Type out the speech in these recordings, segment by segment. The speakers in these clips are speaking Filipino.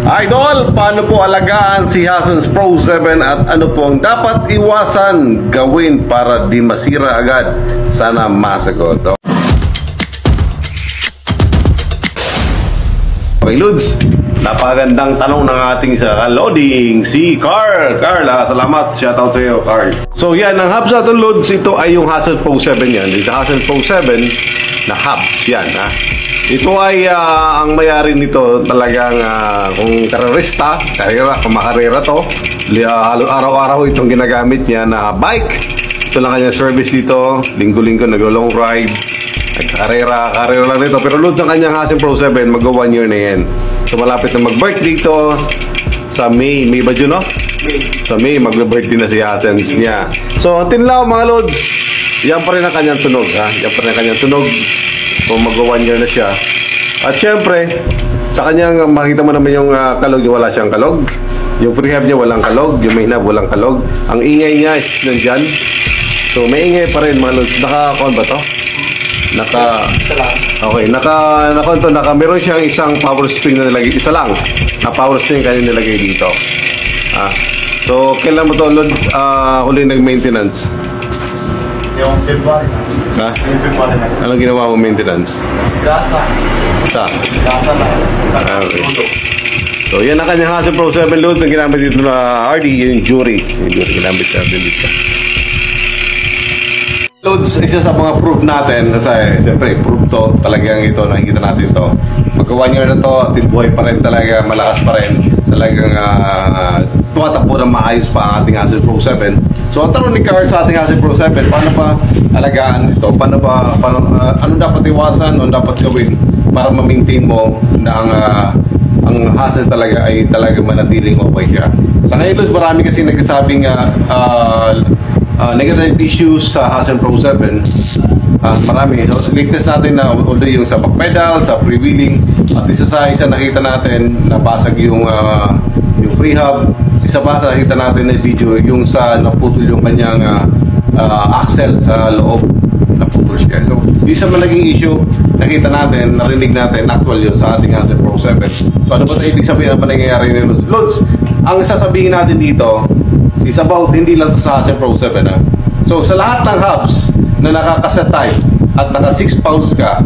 Idol, paano po alagaan si Hasen's Pro 7 at ano po ang dapat iwasan gawin para di masira agad? Sana masagot. Okay, Lods, napagandang tanong ng ating sa loading, si Carl. Salamat. Shoutout sa iyo, Carl. So yan, ang hubs natin, Lods, ito ay yung Hasen's Pro 7 yan. Ito Hasen's Pro 7 na hubs yan, ha. Ito ay ang mayari nito talagang kung kumakarera to, araw-araw itong ginagamit niya na bike. Ito lang kanyang service dito, linggo-linggo naglo-long ride. Karera lang nito. Pero load ng kanyang Hasen's Pro 7, mag-1 year na yan. So malapit na mag-birthday dito sa May. May ba dyan, no? Sa May, mag-birthday na si Hasen's niya. So tinlaw mga loads, yan pa rin ang kanyang tunog, ha? Yan pa rin ang kanyang tunog kung mag-1 year na siya. At syempre, sa kanyang makita mo naman yung kalog, wala siyang kalog. Yung prehab niya walang kalog, yung main hub walang kalog. Ang ingay niya is nandyan. So may ingay pa rin mga loads. Naka-con ba to? Meron siyang isang power spring na nilagay, isa lang na power spring kanya nilagay dito. So kailan mo to, Lord, huli nag-maintenance? Yung February na. Yung February na. Anong ginawa mo maintenance? Gasa. Gasa na. Okay. So yan ang kanyang Hasen's Pro 7 loads na ginamit dito na RD, yung jury. Yung jury ginamit natin dito. Loads, isa sa mga proof natin, kasi siyempre proof to, talagang ito, nakikita natin ito. Mag-1 year na to, buhay pa rin talaga, malakas pa rin, talagang tumatakbo ng maayos pa ang ating Hasen's Pro 7. So ang tanong ni Carl sa ating Hasen's Pro 7, paano pa alagaan ito? Ano dapat iwasan, ano dapat gawin para ma-maintain mo na ang Hasen's talaga ay talaga manatiling okay siya. Sa ngayon, marami kasi nagsasabing negative issues sa Hasen's Pro 7. Marami. So, latest natin na although yung sa back pedal, sa freewheeling, at isa nakita natin na basag yung free hub. Isa pa sa nakita natin na video yung sa naputol yung kanyang axle sa loob, naputol siya. So, isa man naging issue, nakita natin, narinig natin, actual yun sa ating Hasen's Pro 7. So, ano ba ito ibig sabihin na nangyayari nito? Loads, ang sasabihin natin dito is about hindi lang sa Hasen's Pro 7, ha? So sa lahat ng hubs na nakakaset type at naka 6 pounds ka,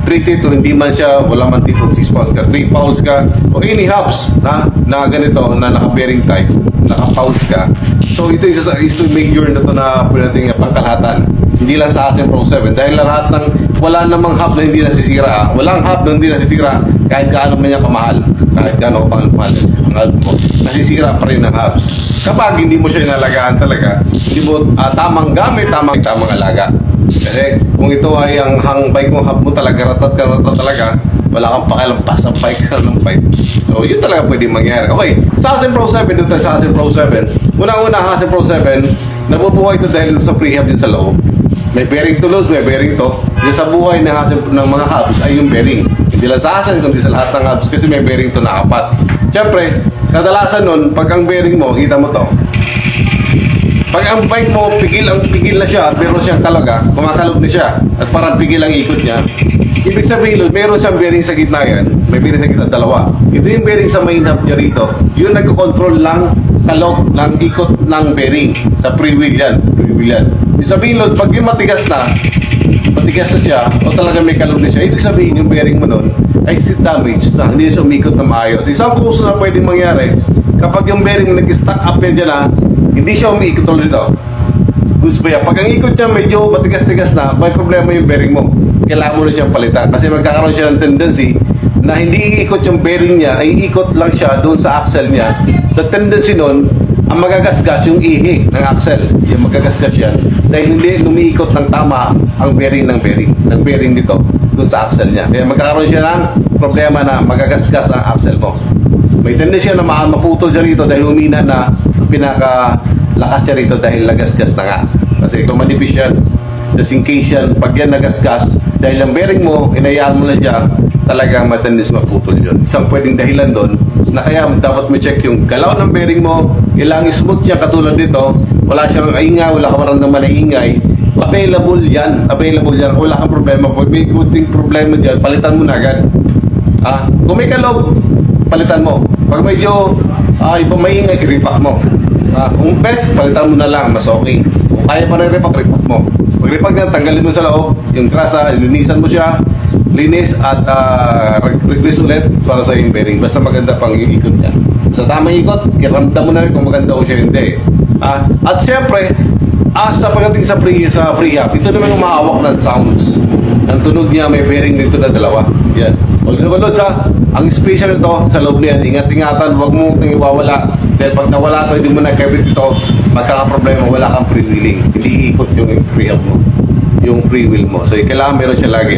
treated to hindi man siya, wala man dito 6 pounds ka, 3 pounds ka, o any hubs na ganito, na naka-bearing type, naka-pounds ka. So ito is to make sure na ito na pwedeng pangkalahatan. Hindi lang sa Hasen's Pro 7 dahil lahat ng wala namang hub na hindi nasisira, walang hub na hindi nasisira kahit gaano man niya kamahal, kahit gaano kamahal ang hub mo, nasisira pa rin ang hubs kapag hindi mo siya inalagaan talaga, hindi mo tamang gamit, tamang alaga. Kasi kung ito ay ang bike mo, hub mo talaga, ratat talaga, wala kang pakilampas ng bike ka ng bike. So yun talaga pwede mangyari. Okay, sa Hasen's Pro 7, dito sa Hasen's Pro 7, unang-una Hasen's Pro 7, nabubuhay ito dahil sa prehab din sa loob. May bearing to loads, may bearing to. Kasi sa buhay ng mga hubs ay yung bearing. Hindi lang sa Hasen's, kundi sa lahat ng hubs kasi may bearing to na 4. Siyempre, kadalasan nun, pag ang bearing mo, kita mo to. Pag ang bike mo, pigil na siya, meron siyang kalaga, kumakalog na siya, at parang pigil ang ikot niya. Ibig sabihin, meron siyang bearing sa gitna yan. May bearing sa gitna, dalawa. Ito yung bearing sa main hub niya rito. Yung nag-control lang kalog ng ikot ng bearing sa freewheel yan. Yung sabihin, pag yung matigas na siya, o talaga may kalog na siya, ibig sabihin yung bearing mo nun ay damage na, hindi siya umikot na maayos. Isang kuso na pwedeng mangyari, kapag yung bearing nag-stack up yan dyan, hindi siya umiikot ulit ito. Gusto ba yan? Pag ang ikot niya medyo matigas-tigas na, may problema yung bearing mo. Kailangan mo na siyang palitan. Kasi magkakaroon siya ng tendency na hindi iikot yung bearing niya, ay ikot lang siya doon sa axle niya. The tendency nun, ang magagasgas yung ihi ng axle. Yung magagasgas yan. Dahil hindi lumiikot ng tama ang bearing dito doon sa axle niya. Kaya magkakaroon siya ng problema na magagasgas ang axle mo. May tendency na maputol siya rito dahil umina na pinakalakas siya rito dahil nagasgas na nga. Kasi kung manipis yan, just in case yan, pag yan nagasgas, dahil ang bearing mo, inayaan mo na siya, talagang matindis maputol yun. Isang pwedeng dahilan doon, na kaya dapat mo check yung galaw ng bearing mo, ilang smooth siya katulad dito, wala siyang ingay, wala ka maramdaman na ingay, available yan, wala kang problema. Pag may kuting problema dyan, palitan mo na agad. Kung may kalog, palitan mo. Pag medyo iba maingay, i-repack mo. Kung best, palitan mo na lang, mas okay. Kung kaya pa rin repack, repack mo. Pag repack na, tanggalin mo sa loob, yung grasa, linisan mo siya, linis at replace ulit para sa yung bearing. Basta maganda pang yung ikot niya. Sa tamang ikot, iramdam mo na rin kung maganda o siya hindi. At syempre, sa pagdating sa prehab, ito naman yung maawak ng sounds. Ang tunog niya, may bearing dito na dalawa. Yan. Huwag na balot ang special ito sa loob niyan. Ingat-ingatan, huwag mo itong iwawala. Dahil pag nawala ito, hindi mo na-cover ito, magkakaproblema, wala kang freewheeling. Hindi iikot yung prehab mo, yung free wheel mo. So, kailangan meron siya lagi.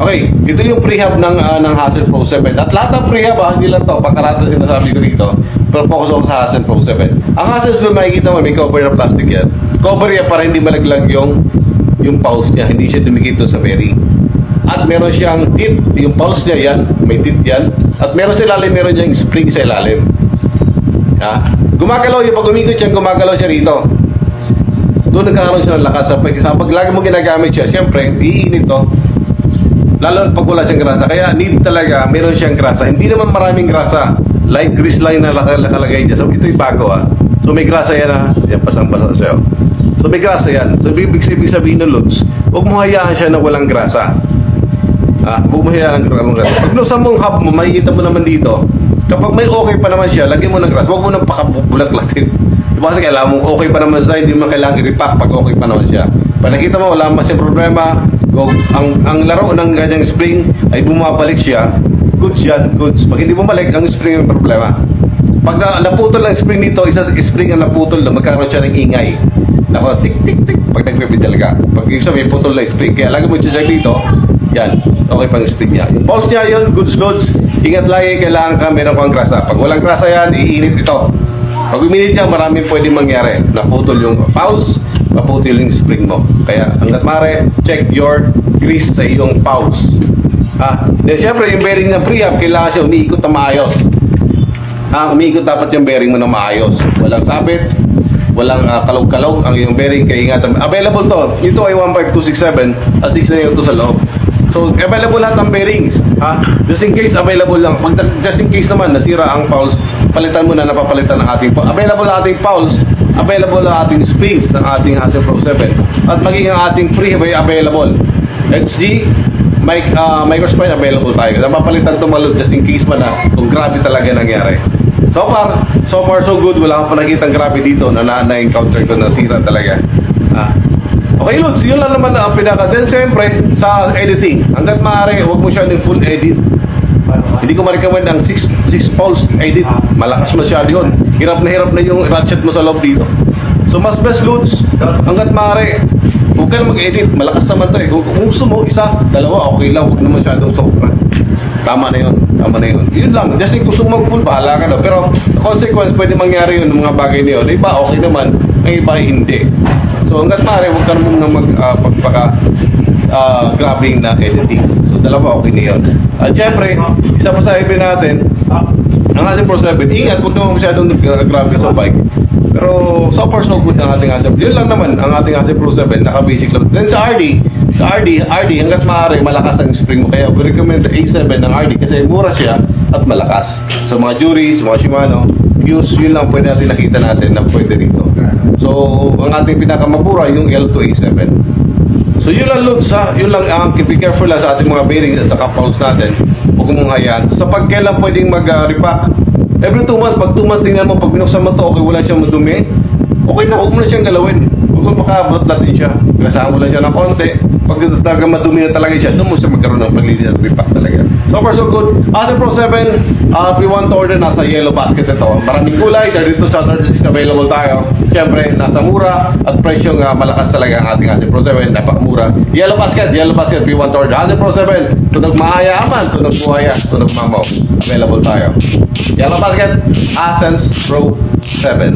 Okay, ito yung prehab ng Hassel Pro 7. At lahat ng prehab, hindi lang ito, pagkarata sinasabi ko dito, pero focus ako sa Hassel Pro 7. Ang Hassel Pro, makikita mo, may cover na plastic yan. Cover yan para hindi malaglag yung pulse niya, hindi siya dumikit sa bearing. At meron siyang teeth, yung pulse niya yan, may teeth yan. At meron sa ilalim, meron siyang spring sa ilalim. Gumagalaw yung pag umikot siya, gumagalaw siya rito. Doon nagkakaroon siya ng lakas. Pag lagi mo ginagamit siya, siyempre, iinit to. Lalo pag wala siyang grasa. Kaya need talaga, meron siyang grasa. Hindi naman maraming grasa. Light grease line na nakalagay dyan. So ito'y bago So may grasa yan Yan, pasang-basa sa'yo. So may grasa yan. So ibig sabihin ng loads, huwag mo hayaan siya na walang grasa. Huwag mo hayaan ng grasa. Pag nusa mong hub mo, makikita mo naman dito. Kapag may okay pa naman siya, lagyan mo ng grasa. Huwag mo nang pakabulak-latin. Diba kasi kailangan mong okay pa naman siya, hindi mo kailangan i-repack pag okay pa naman siya. Pag nakita mo, wala mas yung problema. Ang laro ng ganyang spring ay bumabalik siya, goods yan, goods. Pag hindi bumalik, ang spring yung problema. Pag naputol ang spring dito, isa sa spring ang naputol, magkakaroon siya ng ingay. Nako, tik tik tik pag nagpipidal ka. Pag isa may putol na spring, kaya lagi mo i-check dito, yan, okay pang spring niya. Yung pulse niya yun, goods loads. Ingat lagi, kailangan ka, meron kang grasa. Pag walang grasa yan, iinit ito. Pag uminit niya, maraming pwedeng mangyari. Naputol yung pulse, maputol yung spring mo. Kaya, hanggat mare, check your grease sa iyong pulse. Then siyempre, yung bearing ng prehab, kailangan siya umiikot na maayos. Umiikot dapat yung bearing mo na maayos. Walang sabit, walang kalog-kalog ang iyong bearing. Kaya ingatan. Available to. Ito ay 15267 at 6 na yun ito sa loob. So, available lahat ng bearings. Just in case, available lang. Just in case naman, nasira ang pulse, palitan mo na, napapalitan ng ating pulse. Available ang ating pulse, available ang ating springs ng ating Hassel Pro 7. At maging ang ating free ay available. HG, microspine, available tayo. Napapalitan ito malod just in case man kung grabe talaga nangyari. So far so good. Wala akong nakitang grabe dito na-encounter ko na sira talaga. Okay, Lods, yun lang naman ang pinaka. Then, siyempre, sa editing, hanggat maaari, huwag mo siya ng full edit. Hindi ko ma-recommend ang 6 pulse edit. Malakas masyado yun. Hirap na yung ratchet mo sa loob dito. So, mas best, Lods, hanggat maaari, huwag ka na mag-edit. Malakas naman ito eh. Kung gusto mo, isa, dalawa, okay lang. Huwag na masyadong sobra. Tama na yun. Yun lang. Just in gusto mo mag-full, bahala ka na. Pero, consequence, pwede mangyari yun ng mga bagay na yun. Iba, okay naman. Ang iba, hindi. So, hanggat maaari, huwag ka naman magpaka-grabbing na editing. So, dalawa, okay na yun. At syempre, isa pa sa ibig natin, ang ating Pro 7, ingat, huwag naman masyadong grabe sa bike. Pero, so far, so good ang ating Hassel. Yun lang naman, ang ating Hassel Pro 7, naka-basic lang. Then sa RD, hanggat maaari, malakas ang spring mo. Kaya, we recommend the A7 ng RD kasi mura siya at malakas. Sa mga Jury, sa mga Shimano, yun lang pwede natin nakita natin na pwede dito. So, ang ating pinakamabura yung L2A7. So, yun lang, Lods, yun lang, be careful sa ating mga bearings sa pulse natin. Huwag mong hayaan. Sa pagkailan pwedeng mag-repack, every 2 months, pag 2 months tingnan mo, pag binuksan mo to, okay, wala siyang madumi, okay na, huwag mo na siyang galawin. Huwag mo makaabot natin siya. Pinasaan mo lang siya ng konti. Pag talaga madumi na talaga siya, doon mo siya magkaroon ng paglinis at repack talaga. So far so good. Hassel Pro 7, if you want to order, nasa yellow basket ito. Maraming kulay, 32 sa 36 available tayo. Siyempre, nasa mura at presyong malakas talaga ang ating Hassel Pro 7. Napakamura. Yellow basket, if you want to order. Hassel Pro 7, tunog maayaman, tunog buhaya, tunog mamaw. Available tayo. Yellow basket, Hassel Pro 7.